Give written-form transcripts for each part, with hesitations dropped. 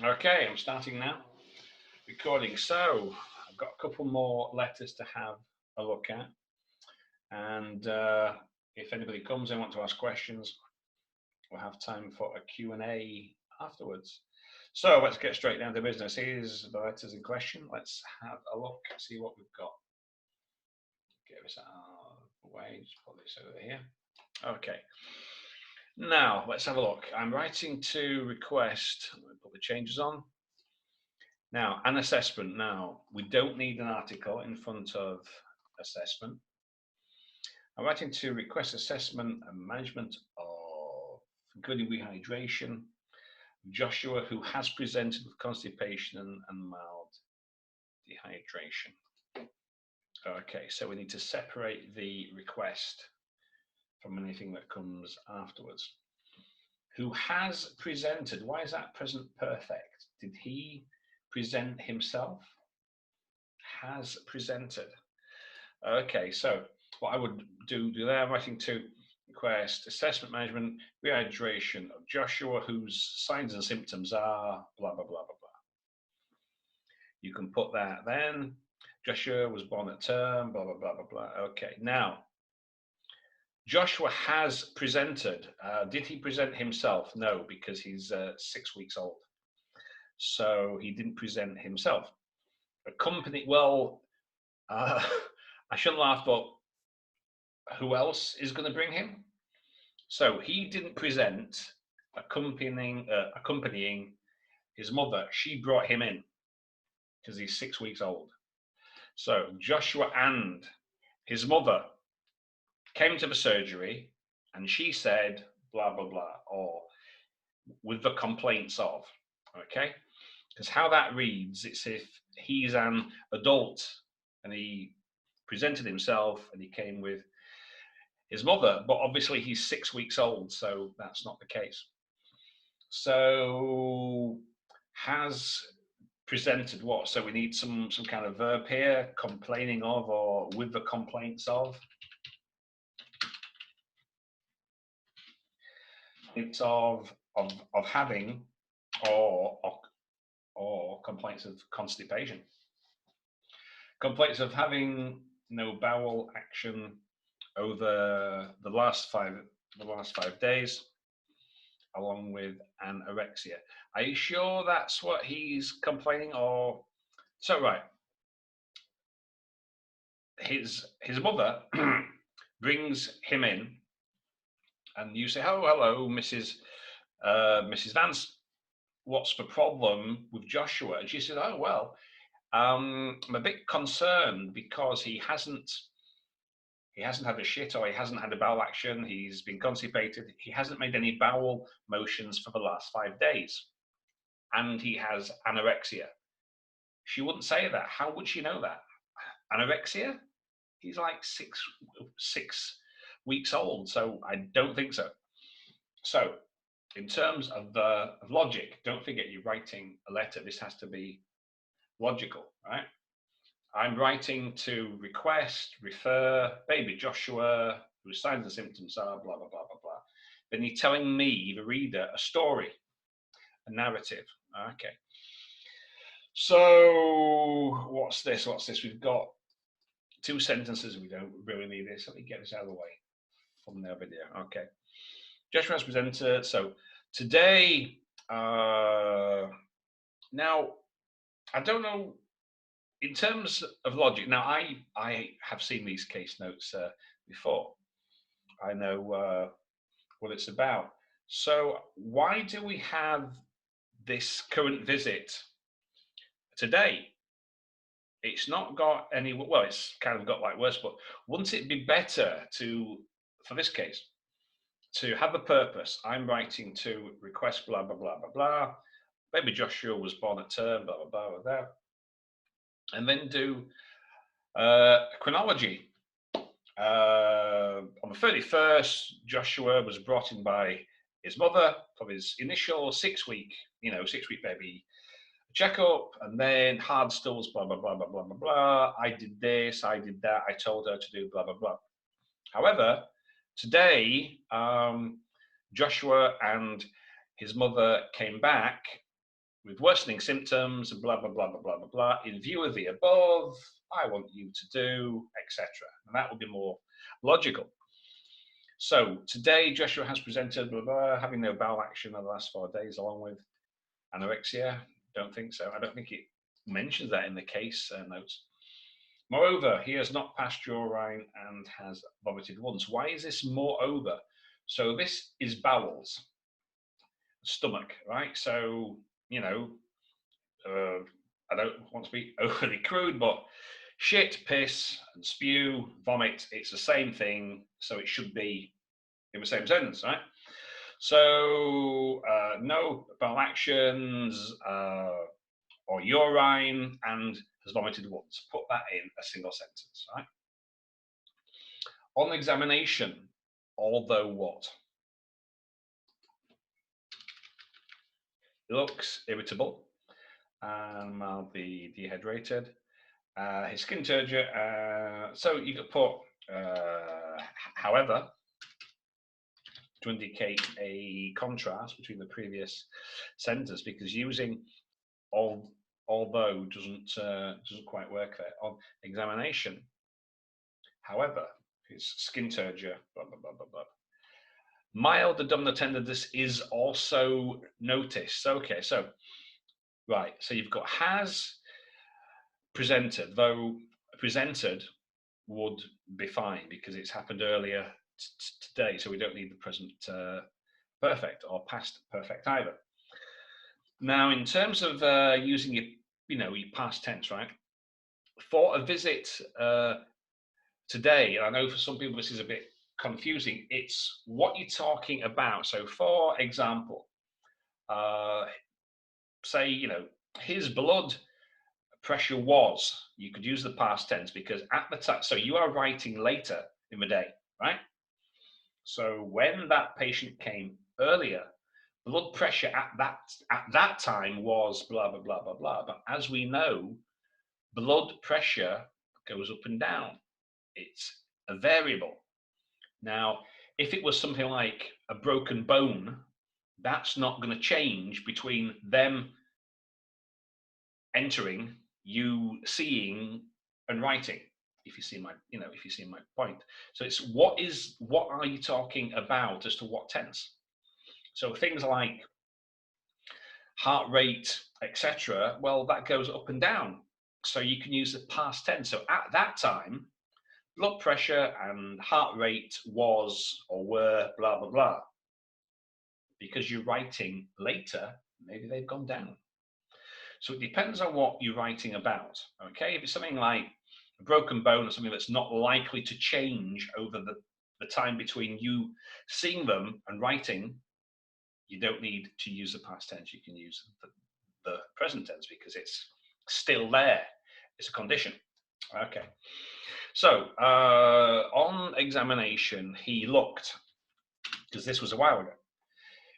Okay, I'm starting now. Recording. So I've got a couple more letters to have a look at, and if anybody comes and want to ask questions, we'll have time for a Q&A afterwards. So let's get straight down to business. Here's the letters in question. Let's have a look, see what we've got. Get this out of the way. Just put this over here. Okay. Now let's have a look. I'm writing to request. Let me put the changes on. Now, an assessment. Now, we don't need an article in front of assessment. I'm writing to request assessment and management of good rehydration. Joshua, who has presented with constipation and mild dehydration. Okay, so we need to separate the request from anything that comes afterwards. Who has presented? Why is that present perfect? Did he present himself? Has presented. Okay, so what I would do there, I'm writing to request assessment management, rehydration of Joshua, whose signs and symptoms are blah, blah, blah, blah, blah. You can put that then. Joshua was born at term, blah, blah, blah, blah, blah. Okay, now, Joshua has presented. Did he present himself? No, because he's 6 weeks old. So he didn't present himself. A company, well, I shouldn't laugh, but who else is going to bring him? So he didn't present, accompanying his mother. She brought him in because he's 6 weeks old. So Joshua and his mother came to the surgery, and she said blah blah blah, or with the complaints of. Okay, because how that reads, it's if he's an adult and he presented himself and he came with his mother, but obviously he's 6 weeks old, so that's not the case. So has presented what? So we need some kind of verb here, complaining of or with the complaints of. It's of having or complaints of constipation. Complaints of having no bowel action over the last 5 days, along with anorexia. Are you sure that's what he's complaining? Or so right, his mother brings him in, and you say, "Oh, hello, Mrs. Vance. What's the problem with Joshua?" And she said, "Oh, well, I'm a bit concerned because he hasn't had a shit, or he hasn't had a bowel action. He's been constipated. He hasn't made any bowel motions for the last 5 days. And he has anorexia." She wouldn't say that. How would she know that? Anorexia? He's like six weeks old, so I don't think so. So, in terms of the logic, don't forget you're writing a letter. This has to be logical, right? I'm writing to request, refer, baby Joshua, whose signs and symptoms are blah, blah, blah, blah, blah. Then you're telling me, the reader, a story, a narrative. Okay. So what's this? We've got 2 sentences. We don't really need this. Let me get this out of the way from the video. Okay. Joshua has presented. So today, now, I don't know, in terms of logic, now I have seen these case notes before. I know what it's about. So why do we have this current visit today? It's not got any, well, it's kind of got like worse, but wouldn't it be better to, for this case, to have a purpose? I'm writing to request blah, blah, blah, blah, blah. Baby Joshua was born at term, blah, blah, blah, blah, blah. And then do chronology. On the 31st, Joshua was brought in by his mother for his initial 6 week baby checkup, and then hard stools, blah, blah, blah, blah, blah, blah, blah. I did this, I did that, I told her to do blah, blah, blah. However, today, Joshua and his mother came back with worsening symptoms and blah, blah, blah, blah, blah, blah, blah. In view of the above, I want you to do, etc. And that will be more logical. So today, Joshua has presented, blah, blah, having no bowel action over the last 4 days, along with anorexia. Don't think so. I don't think it mentions that in the case notes. Moreover, he has not passed urine and has vomited once. Why is this moreover? So this is bowels, stomach, right? So, you know, I don't want to be overly crude, but shit, piss, and spew, vomit, it's the same thing. So it should be in the same sentence, right? So no bowel actions or urine and has vomited once. Put that in a single sentence, right? On examination, although what? He looks irritable and mildly dehydrated. His skin turgor. So you could put, however, to indicate a contrast between the previous sentence, because using although doesn't quite work there. On examination, however, his skin turgor, blah blah blah blah blah. Mild abdominal tenderness is also noticed. Okay, so right, so you've got has presented, though presented would be fine because it's happened earlier today, so we don't need the present perfect or past perfect either. Now, in terms of using your past tense, right? For a visit today, and I know for some people this is a bit confusing, it's what you're talking about. So, for example, say, his blood pressure was, you could use the past tense because at the time, so you are writing later in the day, right? So when that patient came earlier, blood pressure at that time was blah blah blah blah blah. But as we know, blood pressure goes up and down. It's a variable. Now, if it was something like a broken bone, that's not going to change between them entering, you seeing, and writing. If you see my point. So it's what are you talking about as to what tense? So things like heart rate, etc. Well, that goes up and down. So you can use the past tense. So at that time, blood pressure and heart rate was or were blah blah blah. Because you're writing later, maybe they've gone down. So it depends on what you're writing about. Okay, if it's something like a broken bone or something that's not likely to change over the time between you seeing them and writing, you don't need to use the past tense. You can use the present tense because it's still there. It's a condition. Okay. So on examination, he looked, because this was a while ago,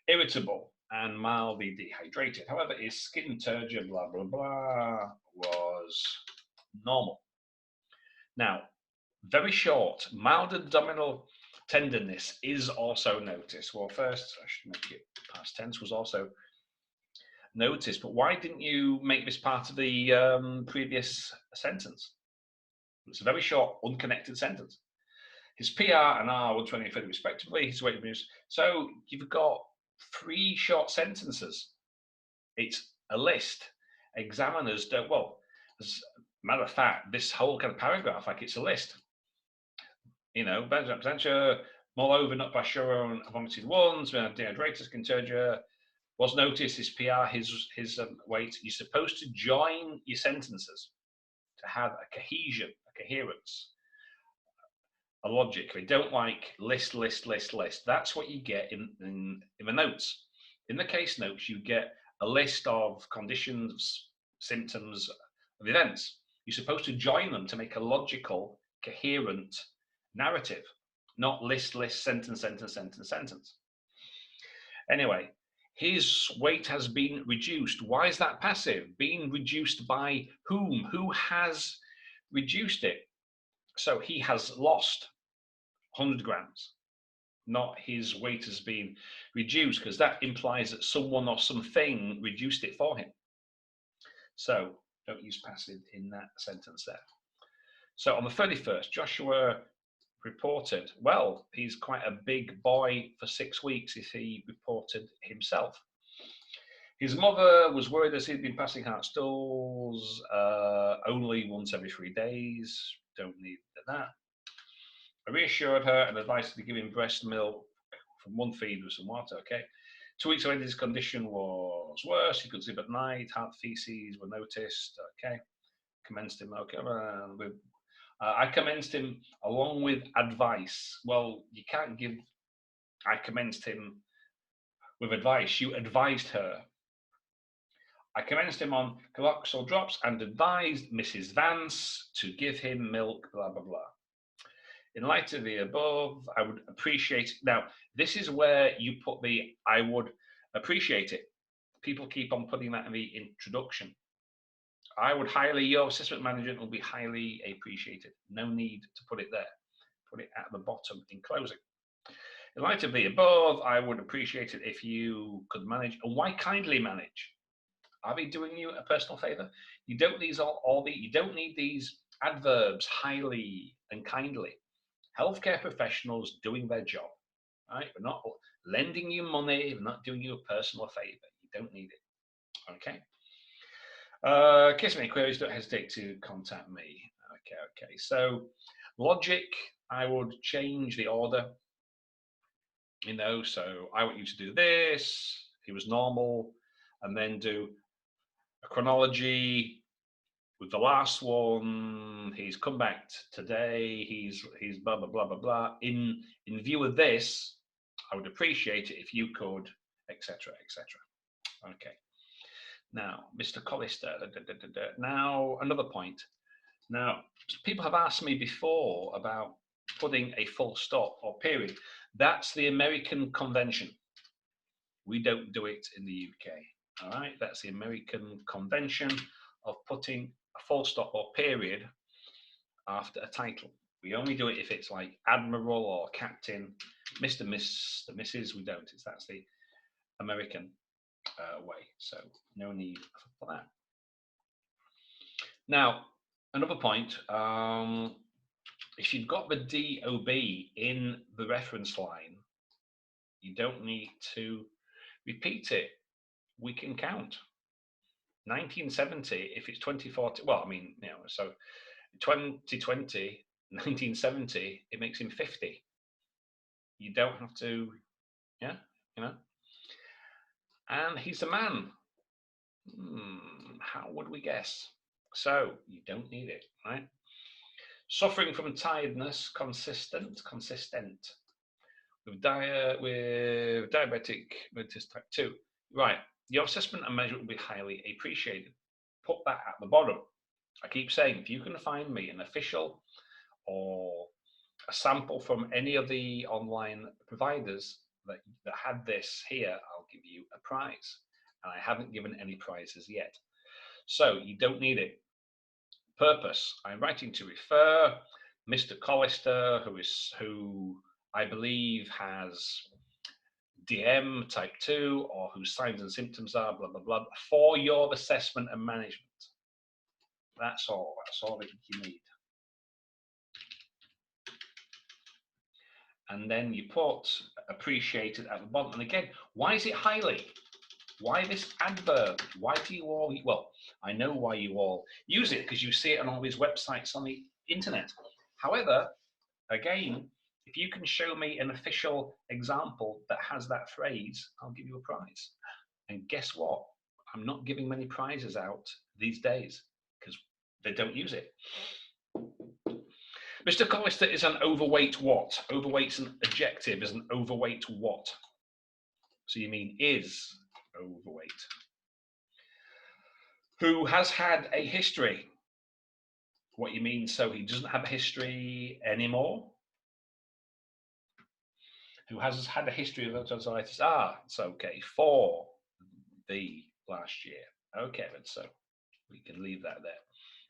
irritable and mildly dehydrated. However, his skin turgor, blah, blah, blah, was normal. Now, very short, mild abdominal tenderness is also noticed. Well, first, I should make it past tense, was also noticed. But why didn't you make this part of the previous sentence? It's a very short, unconnected sentence. His PR and R were 20 respectively. His weight reduced. So you've got 3 short sentences. It's a list. Examiners don't, well, as a matter of fact, this whole kind of paragraph, like it's a list. Benjamin, moreover, not by sure vomited once, dehydrated, skin turgor, was noticed, his PR, his weight. You're supposed to join your sentences to have a cohesion, a coherence, a logic. They don't like list. That's what you get in the notes. In the case notes, you get a list of conditions, symptoms, of events. You're supposed to join them to make a logical, coherent narrative, not list, sentence. Anyway, his weight has been reduced. Why is that passive? Being reduced by whom? Who has reduced it? So he has lost 100 grams. not his weight has been reduced, because that implies that someone or something reduced it for him. So don't use passive in that sentence there. So on the 31st, Joshua reported, well, he's quite a big boy for 6 weeks if he reported himself. His mother was worried as he'd been passing out stools only once every 3 days. Don't need that. I reassured her and advised her to give him breast milk from one feed with some water. Okay. 2 weeks later, his condition was worse. He could sleep at night. Heart feces were noticed. Okay. Commenced him. Okay. I commenced him along with advice. Well, you can't give. I commenced him with advice. You advised her. I commenced him on Caloxyl drops and advised Mrs. Vance to give him milk, blah, blah, blah. In light of the above, I would appreciate it. Now, this is where you put the I would appreciate it. People keep on putting that in the introduction. I would highly, your assessment management will be highly appreciated. No need to put it there. Put it at the bottom in closing. In light of the above, I would appreciate it if you could manage. And why kindly manage? Are they doing you a personal favor? You don't need you don't need these adverbs, highly and kindly. Healthcare professionals doing their job, right? We're not lending you money. We're not doing you a personal favor. You don't need it. Okay. In case of any queries, don't hesitate to contact me. Okay. So logic, I would change the order. So I want you to do this. He was normal, and then do a chronology with the last one. He's come back today. He's blah blah blah blah blah. In view of this, I would appreciate it if you could, etc. etc. Okay. Now, Mr. Collister. Now, another point. Now, people have asked me before about putting a full stop or period. That's the American convention. We don't do it in the UK. All right, that's the American convention of putting a full stop or period after a title. We only do it if it's like Admiral or Captain, Mr. Miss, the Mrs. We don't. That's the American way. So no need for that. Now, another point. If you've got the DOB in the reference line, you don't need to repeat it. We can count. 1970, if it's 2040, so 2020, 1970, it makes him 50. You don't have to, And he's a man. How would we guess? So you don't need it, right? Suffering from tiredness, consistent. With diabetic type 2. Right. Your assessment and measurement will be highly appreciated. Put that at the bottom. I keep saying, if you can find me an official or a sample from any of the online providers that had this here, I'll give you a prize. And I haven't given any prizes yet. So you don't need it. Purpose. I'm writing to refer Mr. Collister, who I believe has DM type 2, or whose signs and symptoms are blah, blah, blah, for your assessment and management. That's all that you need. And then you put appreciated at the bottom. And again, why is it highly? Why this adverb? Why do you all, well, I know why you all use it, because you see it on all these websites on the internet. However, again, if you can show me an official example that has that phrase, I'll give you a prize. And guess what? I'm not giving many prizes out these days because they don't use it. Mr. Collister is an overweight what? Overweight's an adjective, is an overweight what? So you mean is overweight. Who has had a history. What you mean, so he doesn't have a history anymore? Who has had a history of tonsillitis? It's okay. For the last year. Okay, then so we can leave that there.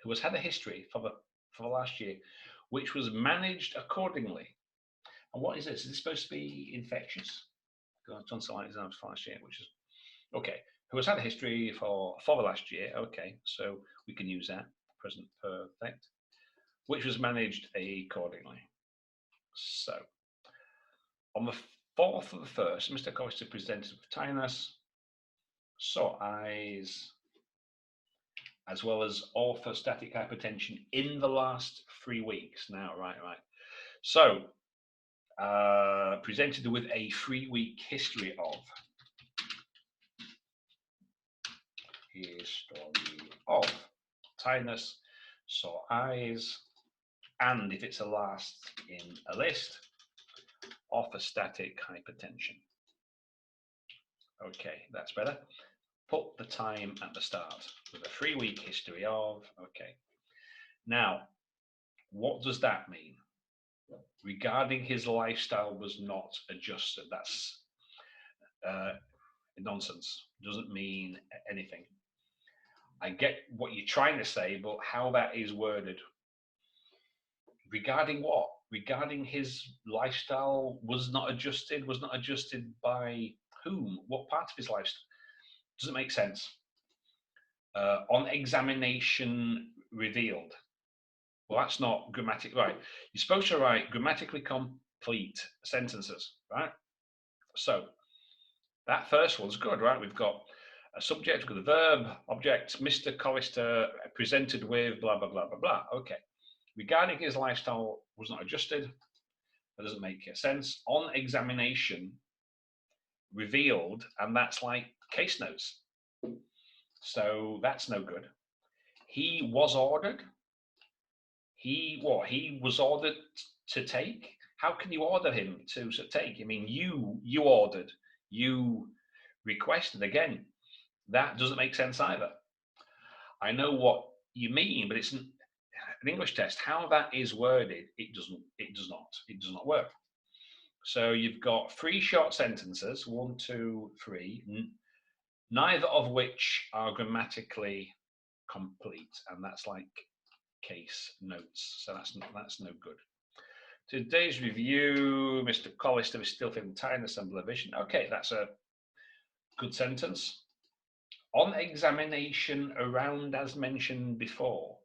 Who has had a history for the last year, which was managed accordingly. And what is this? Is this supposed to be infectious? Tonsillitis and last which is okay. Who has had a history for the last year? Okay, so we can use that present perfect, which was managed accordingly. So on the 4th of the 1st, Mr. Costa presented with tinnitus, sore eyes, as well as orthostatic hypertension in the last 3 weeks. Now, right. So, presented with a 3-week history of tinnitus, sore eyes, and if it's a last in a list, orthostatic hypertension. Okay, that's better. Put the time at the start with a 3-week history of. Okay. Now, what does that mean? Regarding his lifestyle was not adjusted. That's nonsense. Doesn't mean anything. I get what you're trying to say, but how that is worded. Regarding what? Regarding his lifestyle was not adjusted. Was not adjusted by whom? What part of his lifestyle? Doesn't make sense. On examination revealed. Well, that's not grammatically right. You're supposed to write grammatically complete sentences, right? So that first one's good, right? We've got a subject with a verb, object, Mr. Collister presented with blah, blah, blah, blah, blah. Okay. Regarding his lifestyle was not adjusted. That doesn't make sense. On examination revealed, and that's like case notes. So that's no good. He was ordered. He was ordered to take. How can you order him to take? I mean, you ordered, you requested. Again, that doesn't make sense either. I know what you mean, but it's an English test. How that is worded, it does not work. So you've got 3 short sentences, 1, 2, 3, neither of which are grammatically complete, and that's like case notes. So that's no good. Today's review, Mr. Collister is still feeling tiredness and blurred vision. Okay, that's a good sentence. On examination around as mentioned before.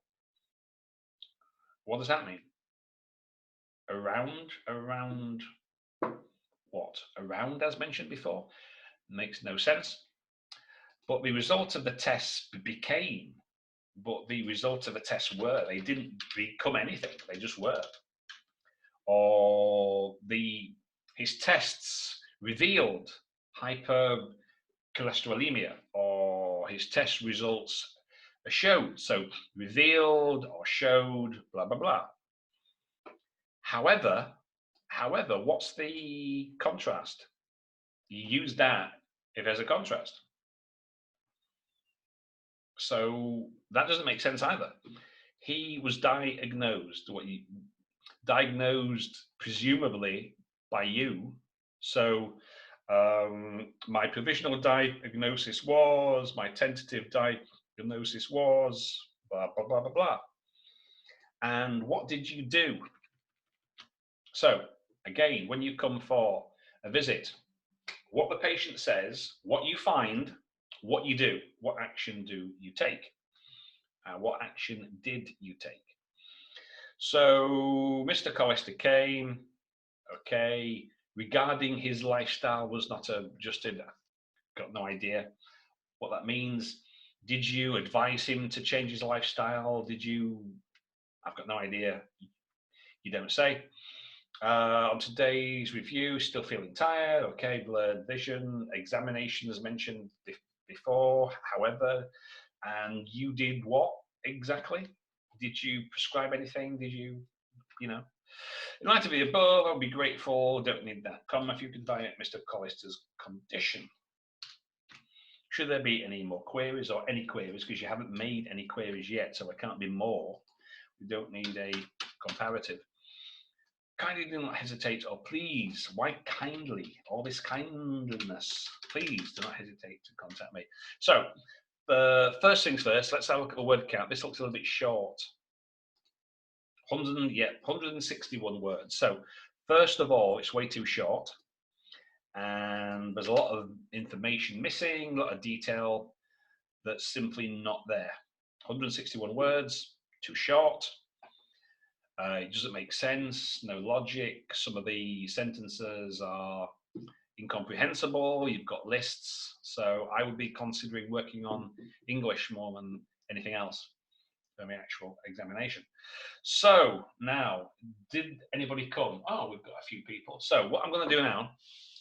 What does that mean? Around what? Around as mentioned before? Makes no sense. But the result of the tests became, but the results of the tests were, they didn't become anything, they just were. Or his tests revealed hypercholesterolemia, or his test results showed. So revealed or showed, blah, blah, blah. However, what's the contrast? You use that if there's a contrast. So that doesn't make sense either. He was diagnosed, diagnosed presumably by you. So my provisional diagnosis was, my tentative diagnosis was, blah, blah, blah, blah, blah. And what did you do? So again, when you come for a visit, what the patient says, what you find, what you do, what action do you take? What action did you take? So Mr. Collister came, okay, regarding his lifestyle was not adjusted. Got no idea what that means. Did you advise him to change his lifestyle? Did you? I've got no idea. You don't say. On today's review, still feeling tired. Okay, blurred vision. Examination as mentioned before. However, and you did what exactly? Did you prescribe anything? Did you, in light of the above, I'll be grateful. Don't need that comma if you can diet Mr. Collister's condition. Should there be any more queries or any queries? Because you haven't made any queries yet, so there can't be more. We don't need a comparative. Kindly do not hesitate, or please, why kindly? All this kindliness. Please do not hesitate to contact me. So, first things first, let's have a look at the word count. This looks a little bit short. 161 words. So, First of all, it's way too short, and there's a lot of information missing, a lot of detail that's simply not there. 161 words, too short. It doesn't make sense, no logic. Some of the sentences are incomprehensible. You've got lists. So I would be considering working on English more than anything else for the actual examination. So now, did anybody come? Oh, we've got a few people. So what I'm going to do now,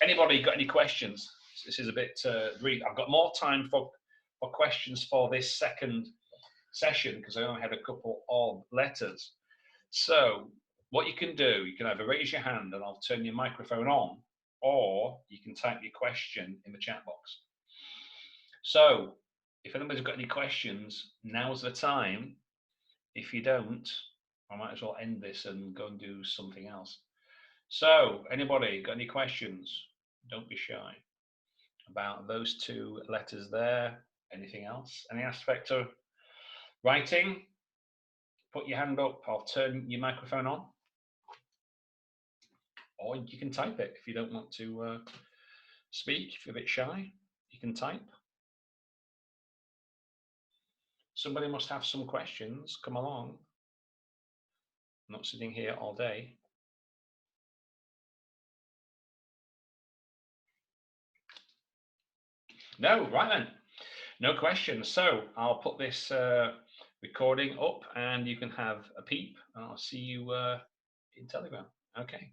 anybody got any questions? This is a bit brief. I've got more time for questions for this second session because I only had a couple of letters. So what you can do, you can either raise your hand and I'll turn your microphone on, or you can type your question in the chat box. So if anybody's got any questions, now's the time. If you don't, I might as well end this and go and do something else. So anybody got any questions? Don't be shy about those two letters there. Anything else? Any aspect of writing? Put your hand up. I'll turn your microphone on. Or you can type it if you don't want to speak. If you're a bit shy, you can type. Somebody must have some questions. Come along. I'm not sitting here all day. No, right then. No questions. So I'll put this recording up and you can have a peep and I'll see you in Telegram. Okay.